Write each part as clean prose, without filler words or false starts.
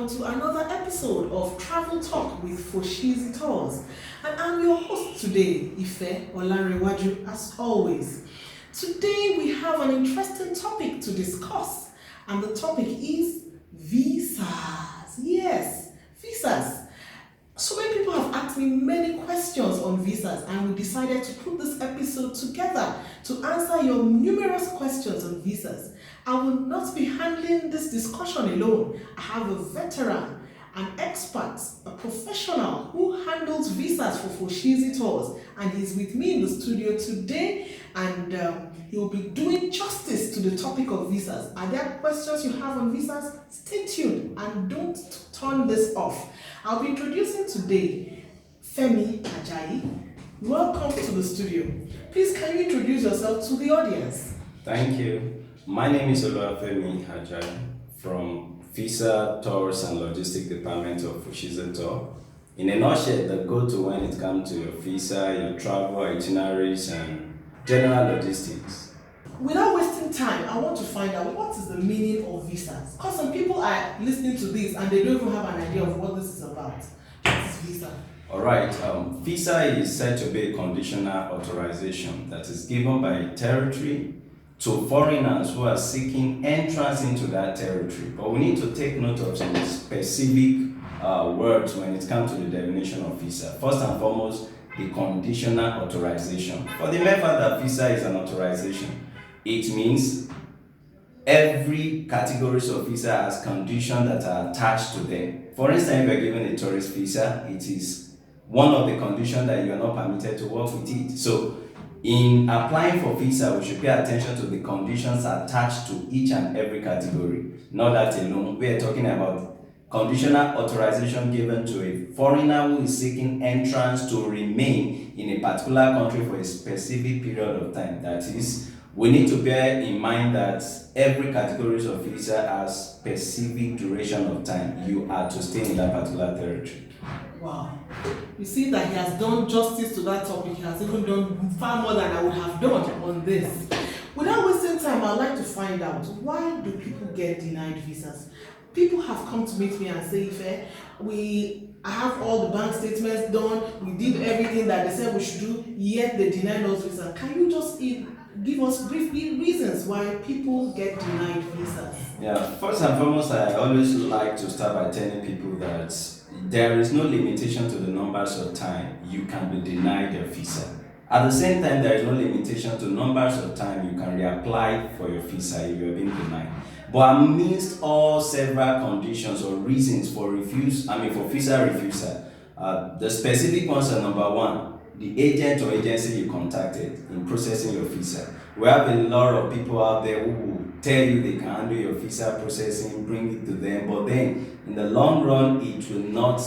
welcome to another episode of Travel Talk with Foshizi Tours. And I'm your host today, Ife Olanrewaju, as always. Today we have an interesting topic to discuss, and the topic is visas. Yes, visas. So many people have asked me many questions on visas, and we decided to put this episode together to answer your numerous questions on visas. I will not be handling this discussion alone. I have a veteran, an expert, a professional who handles visas for Foshizi Tours, and he's with me in the studio today, and he will be doing justice to the topic of visas. Are there questions you have on visas? Stay tuned and don't turn this off. I'll be introducing today Femi Ajayi. Welcome to the studio. Please, can you introduce yourself to the audience? Thank you. My name is Femi Ajayi from Visa Tours and Logistics Department of Foshizi Tour. In a nutshell, the go-to when it comes to your visa, your travel itineraries, and general logistics. Without wasting time, I want to find out what is the meaning of visas. Because some people are listening to this and they don't even have an idea of what this is about. What is visa? Alright, visa is said to be a conditional authorization that is given by a territory to foreigners who are seeking entrance into that territory. But we need to take note of some specific words when it comes to the definition of visa. First and foremost, the conditional authorization. For the mere fact that visa is an authorization, it means every category of visa has conditions that are attached to them. For instance, if you're given a tourist visa, it is one of the conditions that you are not permitted to work with it. So, in applying for visa, we should pay attention to the conditions attached to each and every category. Not that alone, we are talking about conditional authorization given to a foreigner who is seeking entrance to remain in a particular country for a specific period of time. That is, we need to bear in mind that every category of visa has specific duration of time you are to stay in that particular territory. Wow. You see that he has done justice to that topic. He has even done far more than I would have done on this. Without wasting time, I'd like to find out, why do people get denied visas? People have come to meet me and say, Ife, I have all the bank statements done, we did everything that they said we should do, yet they denied us visa. Can you just give us brief reasons why people get denied visas? Yeah, first and foremost, I always like to start by telling people that there is no limitation to the numbers of time you can be denied a visa. At the same time, there is no limitation to numbers of time you can reapply for your visa if you have been denied. But amidst all several conditions or reasons for visa refusal, the specific ones are: number one, the agent or agency you contacted in processing your visa. We have a lot of people out there who will tell you they can handle your visa processing, bring it to them, but then in the long run, it will not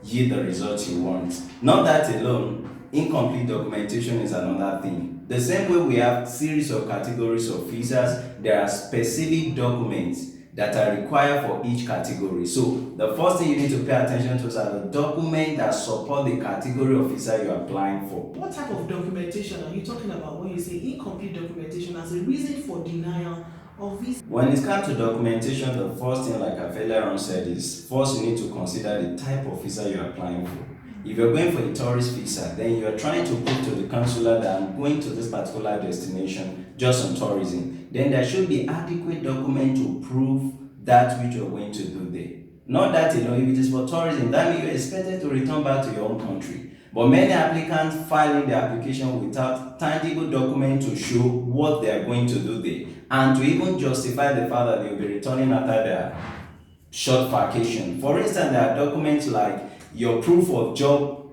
yield the results you want. Not that alone, incomplete documentation is another thing. The same way we have series of categories of visas, there are specific documents that are required for each category. So the first thing you need to pay attention to is the document that support the category of visa you're applying for. What type of documentation are you talking about when you say incomplete documentation as a reason for denial of visa? When it comes to documentation, the first thing, like I've earlier on said, is first you need to consider the type of visa you're applying for. If you're going for a tourist visa, then you're trying to prove to the consular that I'm going to this particular destination just on tourism. Then there should be adequate document to prove that which you're going to do there. Not that alone, if it is for tourism, that means you're expected to return back to your own country. But many applicants file in the application without tangible document to show what they are going to do there, and to even justify the fact that they will be returning after their short vacation. For instance, there are documents like your proof of job,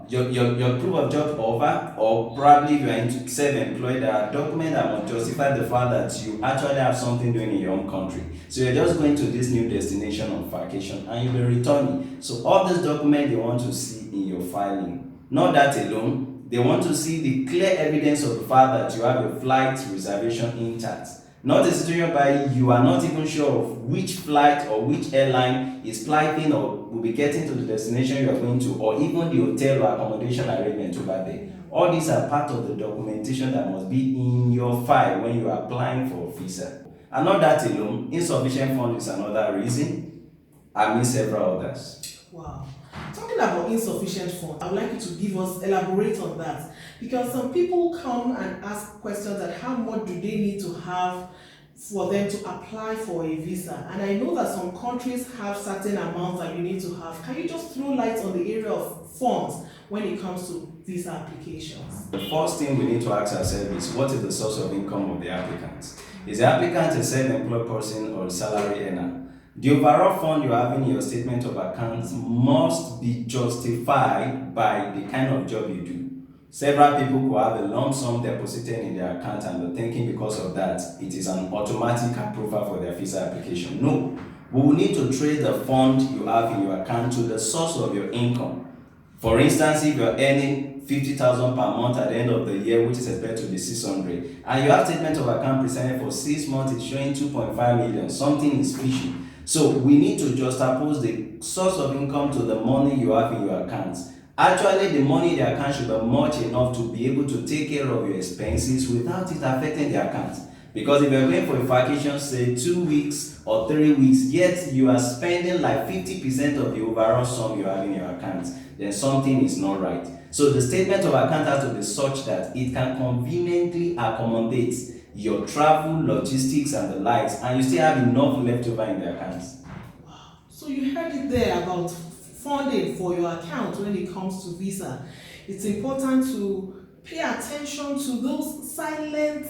your proof of job offer, or probably if you are self-employed, there are documents that must justify the fact that you actually have something doing in your own country. So you're just going to this new destination on vacation and you'll be returning. So all these documents they want to see in your filing. Not that alone, they want to see the clear evidence of the fact that you have a flight reservation intact. Not a situation whereby you are not even sure of which flight or which airline is flying or will be getting to the destination you are going to, or even the hotel or accommodation arrangement over there. All these are part of the documentation that must be in your file when you are applying for a visa. And not that alone, insufficient funds is another reason. amid several others. Wow. Talking about insufficient funds, I would like you to elaborate on that. Because some people come and ask questions that how much do they need to have for them to apply for a visa. And I know that some countries have certain amounts that you need to have. Can you just throw light on the area of funds when it comes to visa applications? The first thing we need to ask ourselves is, what is the source of income of the applicant? Is the applicant a self-employed person or a salary earner? The overall fund you have in your statement of accounts must be justified by the kind of job you do. Several people who have a lump sum deposited in their account and are thinking because of that it is an automatic approval for their visa application. No, we will need to trace the fund you have in your account to the source of your income. For instance, if you're earning 50,000 per month at the end of the year, which is expected to be 600, and you have statement of account presented for 6 months, it's showing 2.5 million, something is fishy. So we need to juxtapose the source of income to the money you have in your accounts. Actually, the money in the account should be much enough to be able to take care of your expenses without it affecting the account. Because if you're going for a vacation, say 2 weeks or 3 weeks, yet you are spending like 50% of the overall sum you have in your account, then something is not right. So the statement of account has to be such that it can conveniently accommodate your travel, logistics, and the likes, and you still have enough left over in the accounts. Wow. So you heard it there about funding for your account when it comes to visa. It's important to pay attention to those silent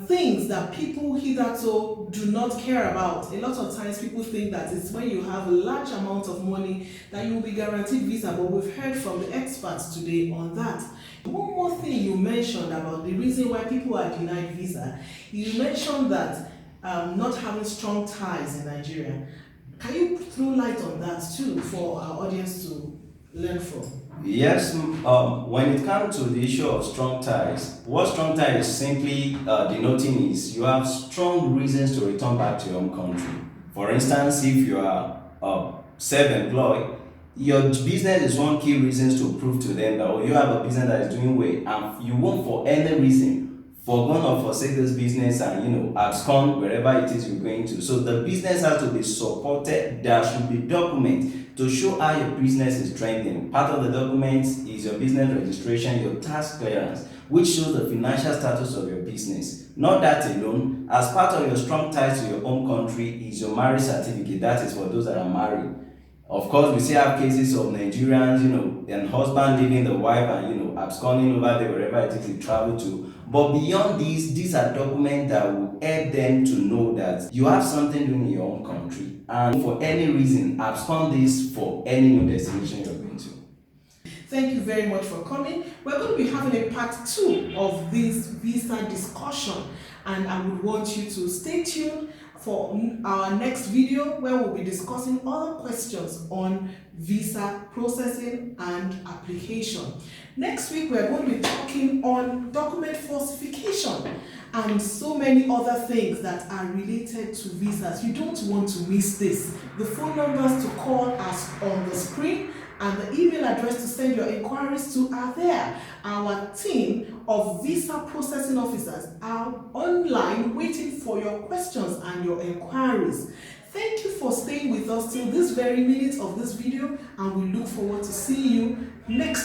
things that people hitherto do not care about. A lot of times people think that it's when you have a large amount of money that you will be guaranteed visa, but we've heard from the experts today on that. One more thing you mentioned about the reason why people are denied visa, you mentioned that not having strong ties in Nigeria. Can you throw light on that too for our audience to learn from? Yes, when it comes to the issue of strong ties, what strong ties is simply denoting is you have strong reasons to return back to your home country. For instance, if you are self-employed, your business is one key reason to prove to them that you have a business that is doing well, and you won't for any reason forgo or forsake this business and abscond wherever it is you're going to. So the business has to be supported. There should be documents to show how your business is trending. Part of the documents is your business registration, your tax clearance, which shows the financial status of your business. Not that alone, as part of your strong ties to your home country is your marriage certificate. That is for those that are married. Of course, we still have cases of Nigerians, and husband leaving the wife and absconding over there wherever it is he travel to. But beyond these are documents that will help them to know that you have something doing in your own country, and for any reason abscond this for any new destination you're going to. Thank you very much for coming. We're going to be having a part 2 of this visa discussion, and I would want you to stay tuned for our next video where we'll be discussing other questions on visa processing and application. Next week we're going to be talking on document falsification and so many other things that are related to visas. You don't want to miss this. The phone numbers to call are on the screen, and the email address to send your inquiries to are there. Our team of visa processing officers are online waiting for your questions and your inquiries. Thank you for staying with us till this very minute of this video, and we look forward to seeing you next